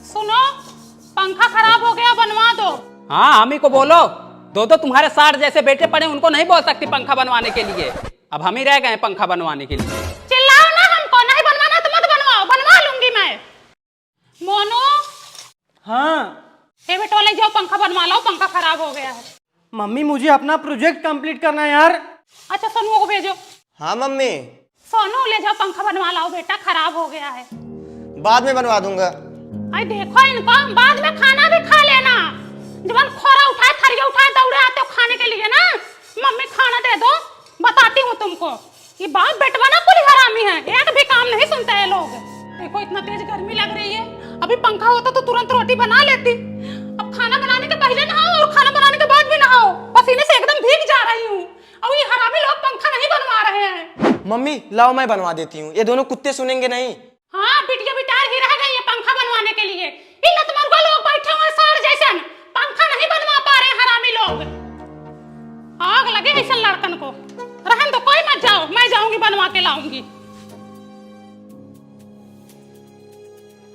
सुनो, पंखा खराब हो गया, बनवा दो। हाँ, हम ही को बोलो। दो तुम्हारे 60 जैसे बेटे पड़े, उनको नहीं बोल सकती पंखा बनवाने के लिए। अब हम ही रह गए पंखा बनवाने के लिए। चिल्लाओ ना, हमको नहीं बनवाना तो मत बनवाओ, बनवा लूंगी मैं। मोनू। हाँ हे बेटो, ले जाओ पंखा बनवा लो, पंखा खराब हो गया है। मम्मी, मुझे अपना प्रोजेक्ट कंप्लीट करना है यार। अच्छा, सोनू को भेजो। हाँ मम्मी, सोनू ले जाओ पंखा बनवा लाओ बेटा, खराब हो गया है। बाद में बनवा दूंगा। आई देखो इनको, बाद में खाना भी खा लेना। जब खोरा उठाए, थरिया उठाए, दौड़े आते हो खाने के लिए ना। मम्मी खाना दे दो, बताती हूँ तुमको। ये बाप बेटवा ना कुल हरामी है, एक भी काम नहीं सुनते ये लोग। देखो इतना तेज गर्मी लग रही है, अभी पंखा होता तो तुरंत रोटी बना लेती। अब खाना बनाने के पहले नहाओ और खाना बनाने के बाद भी नहाओ, पसीने से एकदम भीग जा रही हूँ। और ये हरामी लोग पंखा नहीं बनवा रहे हैं। मम्मी लाओ, मैं बनवा देती हूँ, ये दोनों कुत्ते सुनेंगे नहीं। हाँ, बिटिया बिटार ही रह गई है पंखा बनवाने के लिए। इन लतमरगा लोग बैठे हुए सार जैसन, पंखा नहीं बनवा पा रहे हरामी लोग। आग लगे ऐसे लड़कन को। रहन दो, कोई मत जाओ, मैं जाऊंगी बनवा के लाऊंगी।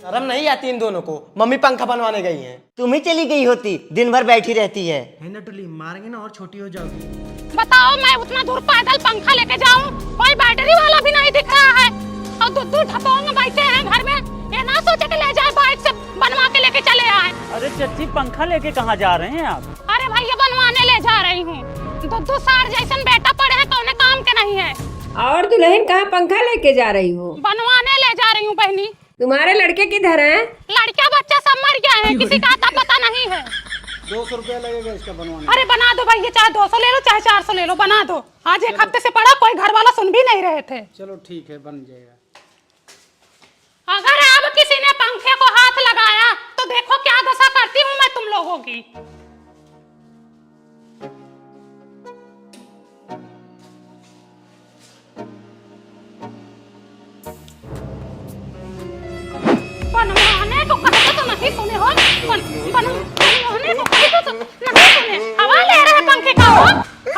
शर्म नहीं आती इन दोनों को। मम्मी पंखा बनवाने गई हैं। तुम ही चली गई होती, दिन भर बैठी रहती है। नटुली मारेंगे ना और छोटी हो जाओगी। बताओ, मैं उतना दूर पैदल पंखा लेके जाऊं? कोई बैटरी वाला भी नहीं दिख रहा है। और दूर ढपोंग बैठे हैं घर में, ये ना सोचे कि ले जाए बाइक से बनवा के लेके चले आए। अरे चच्ची, पंखा लेके कहाँ जा रहे हैं आप? अरे भैया, बनवाने ले जा रही हूँ। दुद्धू सार जैसन बेटा पड़े हैं, कौने काम के नहीं है। और दुल्हन कहाँ पंखा लेके जा रही हो? बनवाने ले जा रही हूँ बहनी। तुम्हारे लड़के किधर हैं? लड़का बच्चा सब मर गया है, किसी का आता पता नहीं है। 200 रुपया लगेगा इसका बनवाने। अरे बना दो भैया, चाहे 200 ले लो चाहे 400 ले लो, बना दो। आज एक हफ्ते से पड़ा, कोई घर वाला सुन भी नहीं रहे थे। चलो ठीक है, बन जाएगा। अगर अब किसी ने पंखे को हाथ लगाया तो देखो क्या दशा करती हूँ मैं तुम लोगों की। बनवाने को कहते तो नहीं सुने हो, बनवाने को कहते तो नहीं सुने। हवा ले रहे हैं पंखे का, हो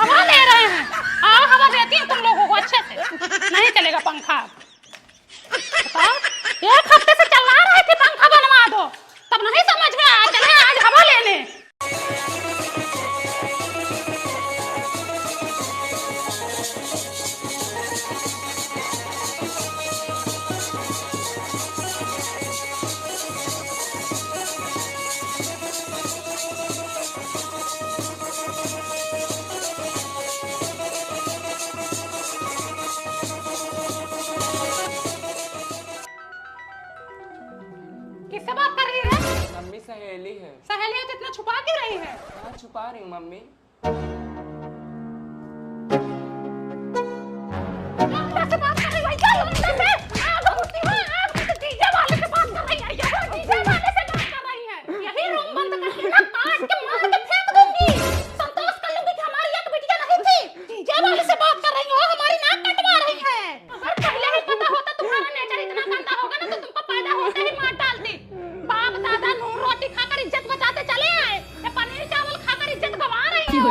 हवा ले रहे हैं। आओ, हवा देती हूँ तुम लोगों को अच्छे से। नहीं चलेगा पंखा। बताओ, एक हफ्ते से चला रहे थे पंखा बनवा दो, तब नहीं समझ में आया। चले आज हवा लेने। किससे बात कर रही है? मम्मी सहेली है। सहेली है तो इतना छुपा क्यों रही है? हाँ, छुपा रही हूँ मम्मी। कैसे बात कर रही है? क्या लंदन से? आग उठती है, आग से डीजे वाले से बात कर रही है। ये डीजे वाले से बात कर रही है। यही रूम बंद करके ना काट के मार के फेंक दूंगी। संतोष कर लूंगी कि हमारी एक बिटिया नहीं थी। डीजे वाले से बात कर रही हो, हमारी नाक कटवा रही है। अगर पहले ही पता होता तुम्हारा नेचर इतना गंदा होगा ना तो तुमको पैदा होते ही मार डालती। बाप दादा नून रोटी खाकर इज्जत बचाते चले आए, ये पनीर चावल खाकर इज्जत गंवा रही हो।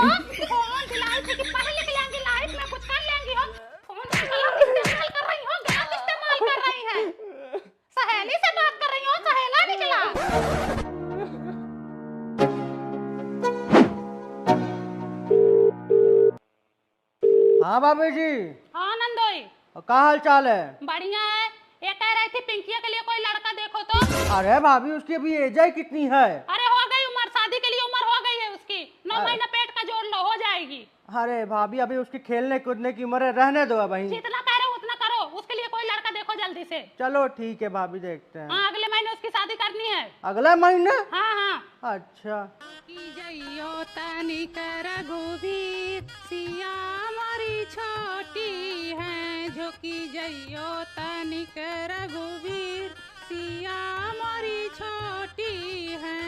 फोन दिलाई थी कि पढ़ लिख लेंगी, लाइफ में कुछ कर लेंगी हो। फोन इस्तेमाल कर रही हो, गलत इस्तेमाल कर रही है। सहेली से बात कर रही हो, सहेला निकला। हाँ भाभी जी। हाँ नंदोई, क्या हाल चाल है? बढ़िया है। ये कह रही थी पिंकिया के लिए कोई लड़का देखो तो। अरे भाभी, उसकी अभी एज है कितनी है? अरे हो गई उम्र, शादी के लिए उम्र हो गई है उसकी। 9 महीना पेट का जोड़ लो, हो जाएगी। अरे भाभी, अभी उसकी खेलने कूदने की उम्र है, रहने दो भाई। जितना कह रहे हो उतना करो, उसके लिए कोई लड़का देखो जल्दी से। चलो ठीक है भाभी, देखते हैं। हाँ, अगले महीने उसकी शादी करनी है। अगले महीने? हाँ हाँ। अच्छा। सिया हमारी छोटी है, झोंकी जइयो तनिक रघुवीर, सिया हमारी छोटी है।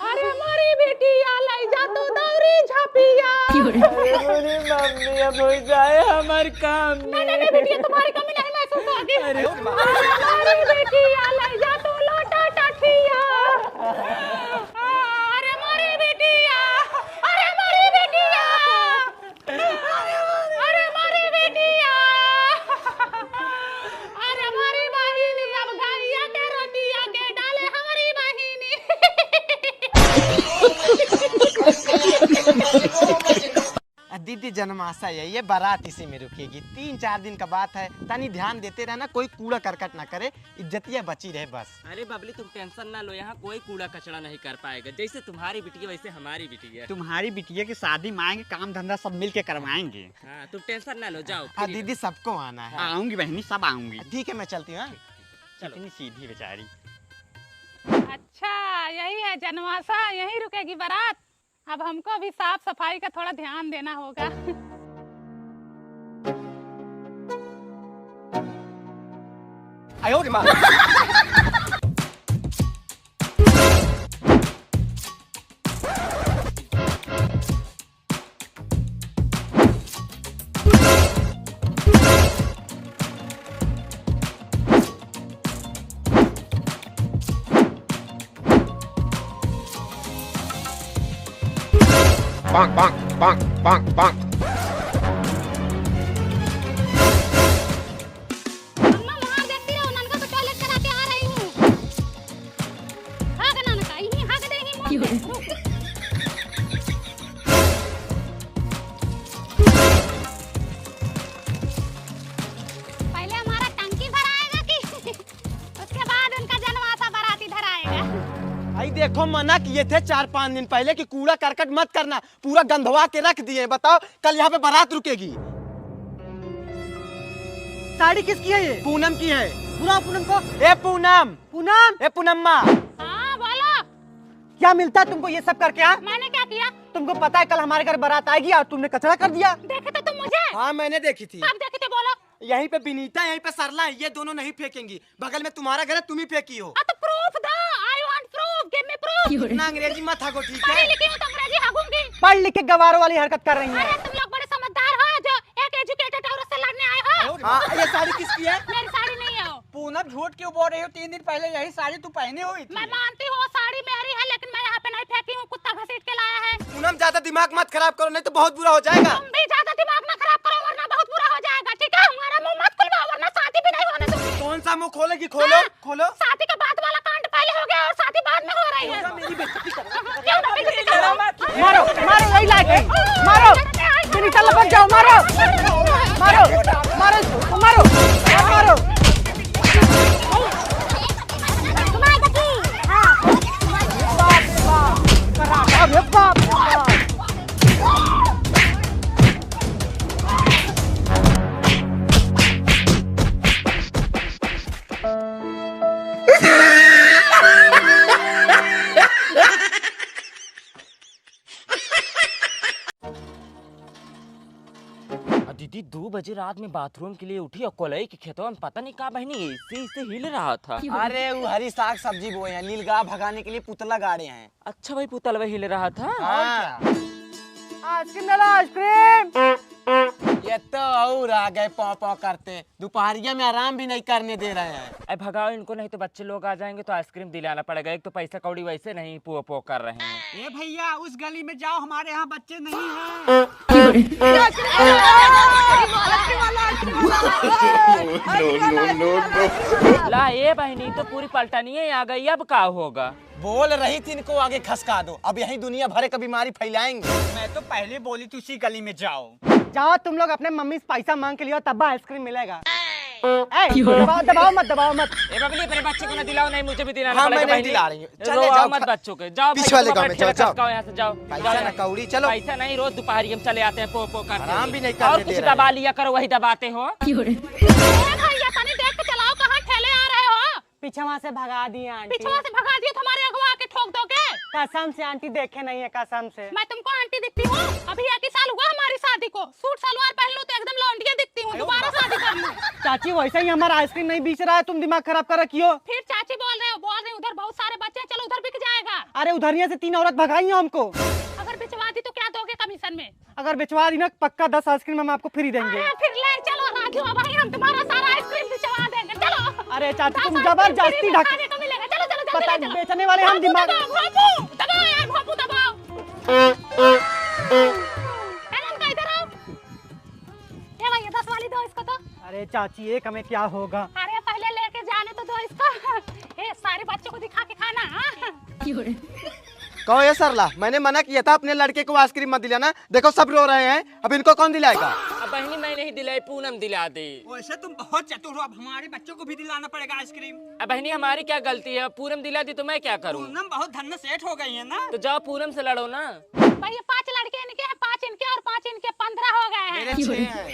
अरे हमारी बेटी लाई जा तो दौरी झापिया। अरे मम्मी, अब हो जाए हमारे काम। नहीं बेटी, तुम्हारी कमी नहीं महसूस होगी। अरे हमारी बेटी लाई जा तो लोटा टाठिया। अरे हमारी बेटिया, अरे हमारी बेटिया, अरे हमारी बेटिया, अरे हमारी बहिनी अब गैया के रोटिया के डाले हम की जन्माशा है, ये बारात इसी में रुकेगी। 3-4 दिन का बात है, तनी ध्यान देते रहना, कोई कूड़ा करकट ना करे, इज्जतिया बची रहे बस। अरे बबली तुम टेंशन ना लो, यहाँ कोई कूड़ा कचरा नहीं कर पाएगा। जैसे तुम्हारी बिटिया वैसे हमारी बिटिया। तुम्हारी बिटिया की शादी में आएंगे, काम धंधा सब मिल के करवाएंगे। हाँ तुम टेंशन ना लो, जाओ। हाँ दीदी सबको आना है। आऊंगी बहनी, सब आऊंगी। ठीक है मैं चलती हूँ। इतनी सीधी बेचारी। अच्छा यही है जनवासा, यही रुकेगी बारात। अब हमको भी साफ सफाई का थोड़ा ध्यान देना होगा। आयो रे माँ। Bonk, bonk, bonk, bonk, bonk. अम्मा वहाँ देखती रहो, ननका को टॉयलेट करा के आ रही हूँ। हाँ का ननका, यही हाँ का देगी मुँह पे। पहले हमारा टंकी भराएगा कि उसके बाद उनका जनवासा बारात इधर आएगा। भाई देखो मना किए थे 4-5 दिन पहले कि कूड़ा करकट मत करना, पूरा गंधवा के रख दिए। बताओ कल यहाँ पे बारात रुकेगी। साड़ी किसकी है ये? पूनम की है। बुलाओ पूनम को। ए पूनम, पूनम, ए पूनम्मा, हाँ बोलो। क्या मिलता है तुमको ये सब करके? हाँ मैंने क्या किया? तुमको पता है कल हमारे घर बारात आएगी और तुमने कचरा कर दिया। देखे तो तुम मुझे? हाँ मैंने देखी थी। कब देखे थे बोलो? यहीं पे विनीता, यहीं पे सरला है, ये दोनों नहीं फेंकेंगी। बगल में तुम्हारा घर है, तुम ही फेंकी हो। तो प्रूफ दो। I want proof, give me proof. इतना अंग्रेजी मत हागो, ठीक पढ़ी है? लिखी हूँ तो अंग्रेजी हागूंगी। पढ़ लिख के गवारों वाली हरकत कर रही अरे है। तुम लोग बड़े समझदार हो जो एक एजुकेटेड औरत से लड़ने आए हो। हाँ ये साड़ी किसकी है? मेरी साड़ी नहीं है वो। पूनम झूठ क्यों बोल रही हो? 3 दिन पहले यही साड़ी तू पहनी हुई थी। मैं मानती हूँ साड़ी मेरी है, लेकिन मैं यहाँ पे नहीं फेंकी हूँ, कुत्ता घसीट के लाया है। पूनम ज्यादा दिमाग मत खराब करो, नहीं तो बहुत बुरा हो जाएगा। तुम भी ज्यादा दिमाग ना खराब करो वरना बहुत बुरा हो जाएगा, ठीक है? हमारा मुंह मत खुलवाओ वरना शादी भी नहीं होने दूंगी। कौन सा मुंह खोलेगी? खोलो हाँ? खोलो। शादी के बाद वाला कांड पहले हो गया और शादी बाद में हो रही है। मेरी बेइज्जती करो। क्यों ना बेइज्जती करो? मारो मारो, यही लायक है। मारो विनीता, लपक जाओ। मारो मारो मारो इसको, मारो मारो। अरे बाप रे बाप। दीदी 2 बजे रात में बाथरूम के लिए उठी और कोलई के खेतों में पता नहीं कहा बहनी ऐसे ऐसे हिल रहा था। अरे वो हरी साग सब्जी बोए हैं, नीलगाह भगाने के लिए पुतला गाड़े हैं। अच्छा भाई पुतलवा हिल रहा था। हाँ। आइसक्रीम डालो, आइसक्रीम। ये तो और आ गए पौ पौ करते, दोपहरिया में आराम भी नहीं करने दे रहे हैं। अरे भगाओ इनको, नहीं तो बच्चे लोग आ जाएंगे तो आइसक्रीम दिलाना पड़ेगा। एक तो पैसा कौड़ी वैसे नहीं पो पो कर रहे हैं। ए भैया उस गली में जाओ, हमारे यहाँ बच्चे नहीं हैं। ला ये बहनी तो पूरी पलटनिए आ गई, अब का होगा? बोल रही थी इनको आगे खसका दो, अब यही दुनिया भर का बीमारी फैलाएंगे। मैं तो पहले बोली थी उसी गली में जाओ। जाओ तुम लोग अपने मम्मी से पैसा मांग के लियो, तब आइसक्रीम मिलेगा। दबाओ दबाओ मत, दबाओ मत। ए बबली अपने बच्चे को ना दिलाओ, नहीं मुझे भी दिलाना हाँ, पड़ेगा। मैं नहीं दिला रही हूँ। चले रोओ जाओ, मत बच्चों के। जाओ पीछे वाले गाँव में जाओ, जाओ। यहाँ से जाओ। पैसा ना कौड़ी, चलो। पैसा नहीं, रोज दोपहरी हम चले आते हैं पो पो करते। आराम भी नहीं करने और दे कुछ रहे हैं। दबा लिया करो, वही दबाते हो। भैया तनी देख के चलाओ, कहाँ ठेले आ रहे हो? पीछे वहाँ से भगा दिए आंटी। पिछवा से भगा दियो, तुम्हारे अगवा के ठोक दोगे। कसम से आंटी देखे नहीं है, कसम से। मैं तुमको आंटी दिखती हूँ? अभी 1 साल हुआ हमारी शादी को, सूट सलवार पहन लूं तो एकदम लौंडिया दिखती हूँ। दोबारा शादी कर लूं। चाची वैसे ही हमारा आइसक्रीम नहीं बेच रहा है, तुम दिमाग खराब कर रखी हो। फिर चाची बोल रहे हो, बोल रहे उधर बहुत सारे बच्चे हैं, चलो उधर बिक जाएगा। अरे उधरिया से 3 औरत भगाई है हमको। अगर बिचवा दी तो क्या दोगे कमीशन में? अगर बिचवा दी ना पक्का 10 आइसक्रीम हम आपको फ्री देंगे। अरे फिर ले चलो राजू, भाई हम तुम्हारा सारा आइसक्रीम बिचवा देंगे, चलो। अरे चाची तुम 10 जबरदस्ती आइसक्रीम ढक खाने को मिलेगा, चलो चलो पता जल्दी ले चलो। बेचने वाले हम दिमाग। दबाओ दबाओ यार, भोपू दबाओ। का इधर आओ। ये भैया 10 वाली दो इसको तो। अरे चाची एक हमें क्या होगा? अरे पहले लेके जाने तो दो इसको। ए सारे बच्चों को दिखा के खाना। हाँ? कहो ये सरला, मैंने मना किया था अपने लड़के को आइसक्रीम मत दिलाना। देखो सब रो रहे हैं, अब इनको कौन दिलाएगा? अब बहनी मैं नहीं दिलाई, पूनम दिला दे। वैसे तुम बहुत चतुर हो, अब हमारे बच्चों को भी दिलाना पड़ेगा आइसक्रीम। अब बहनी हमारी क्या गलती है? पूनम दिला दी तो मैं क्या करूँ? पूनम बहुत धन सेठ हो गई है ना। तो जाओ पूनम से लड़ो ना। भाई ये 5 लड़के इनके हैं, 5 इनके और 5 इनके, 15 हो गए हैं।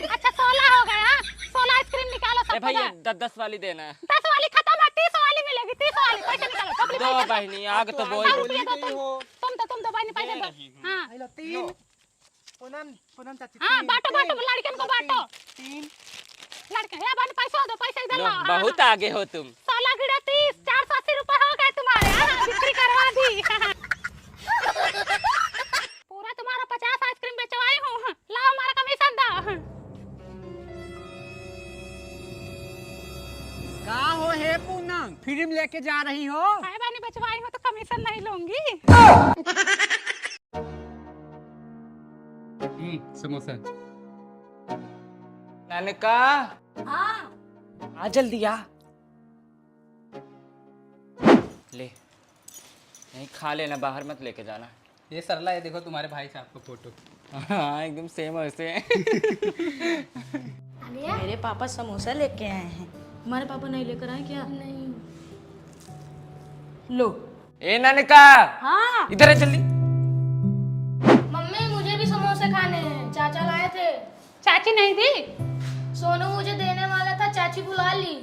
अच्छा 16 हो गए हैं। 16 आइसक्रीम निकालो ए सब। भैया 10-10 वाली देना। 10 वाली खत्म है, 30 वाली मिलेगी। 30 वाली पैसे निकालो। टोकरी दो पैसे बहनी आग तो बोल। 100 रुपया दो तुम दो बहनी पैसे दो। हाँ हेलो 3 पूनम चाची हाँ बांटो लड़कियों को बांटो। 3 लड़के है बहन पैसा दो, पैसे इधर लो, लाओ। बहुत आगे हो तुम। 16 गिरा 30, 480 रुपए हो गए तुम्हारे। हाँ, बिक्री करवा दी। पूरा तुम्हारा 50 आइसक्रीम बेचवाई हूँ। लाओ हमारा कमीशन दो। कहा हो हे पूनम, फिल्म लेके जा रही हो? है बहनी बेचवाई हूँ तो कमीशन नहीं लूंगी। समोसा। नानका हाँ आ जल्दी आ। ले नहीं खा लेना, बाहर मत लेके जाना। ये सरला, ये देखो तुम्हारे भाई साहब का फोटो। हाँ एकदम सेम वैसे। मेरे पापा समोसा लेके आए हैं। हमारे पापा नहीं लेकर आए क्या? नहीं। लो। ए नानका हाँ इधर है जल्दी। मम्मी मुझे भी समोसे खाने हैं, चाचा लाए थे। चाची नहीं दी। सोनू मुझे देने वाला था, चाची बुला ली।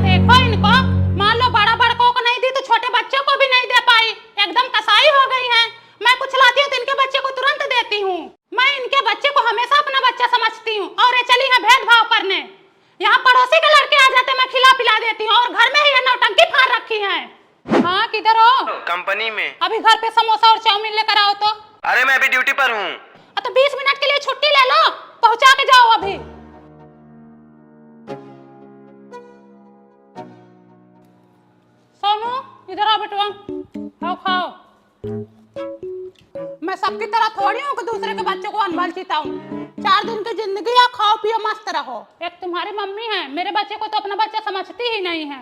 देखो इनको, मान लो बड़ा बड़कों को नहीं दी तो छोटे बच्चों को भी नहीं दे पाई। एकदम कसाई हो गई है। मैं कुछ लाती हूँ तो इनके बच्चे को तुरंत देती हूँ। मैं इनके बच्चे को हमेशा अपना बच्चा समझती हूँ। और ये चली है भेदभाव करने। यहाँ पड़ोसी के लड़के आ जाते मैं खिला पिला देती हूँ, और घर में ही ये नौटंकी फाड़ रखी है। हाँ किधर हो? कंपनी में। अभी घर पे समोसा और चाउमीन लेकर आओ तो। अरे मैं अभी ड्यूटी पर हूँ। तो 20 मिनट के लिए छुट्टी ले लो, पहुँचा के जाओ अभी। सोनू इधर आओ बेटवा, खाओ खाओ। मैं सबकी तरह थोड़ी हूँ कि दूसरे के बच्चों को अनभल चिताऊं। 4 दिन की जिंदगी है, खाओ पियो मस्त रहो। एक तुम्हारी मम्मी है, मेरे बच्चे को तो अपना बच्चा समझती ही नहीं है।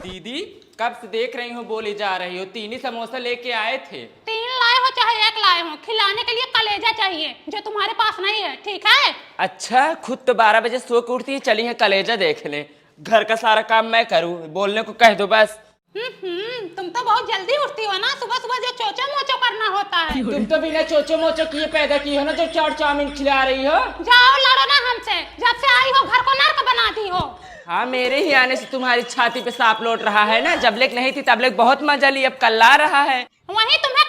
दीदी कब से देख रही हूँ, बोली जा रही हो। 3 ही समोसा लेके आए थे। 3 लाए हो चाहे 1 लाए हो, खिलाने के लिए कलेजा चाहिए जो तुम्हारे पास नहीं है, ठीक है? अच्छा खुद तो 12 बजे सो के उठती है, चली है कलेजा देख ले। घर का सारा काम मैं करूँ, बोलने को कह दो बस। तुम तो बहुत जल्दी उठती हो ना, सुबह सुबह जो चोचो मोचो करना होता है। तुम तो बिना चोचो मोचो किए पैदा की हो ना, जो चाट चाउमीन खिला रही हो। जाओ लड़ो ना हमसे, जब से आई हो घर को नर्क बना दी हो। हाँ मेरे ही आने से तुम्हारी छाती पे सांप लौट रहा है ना। जब लेक नहीं थी तब लेक बहुत मजा ली, अब कल्ला रहा है। वही तुम्हें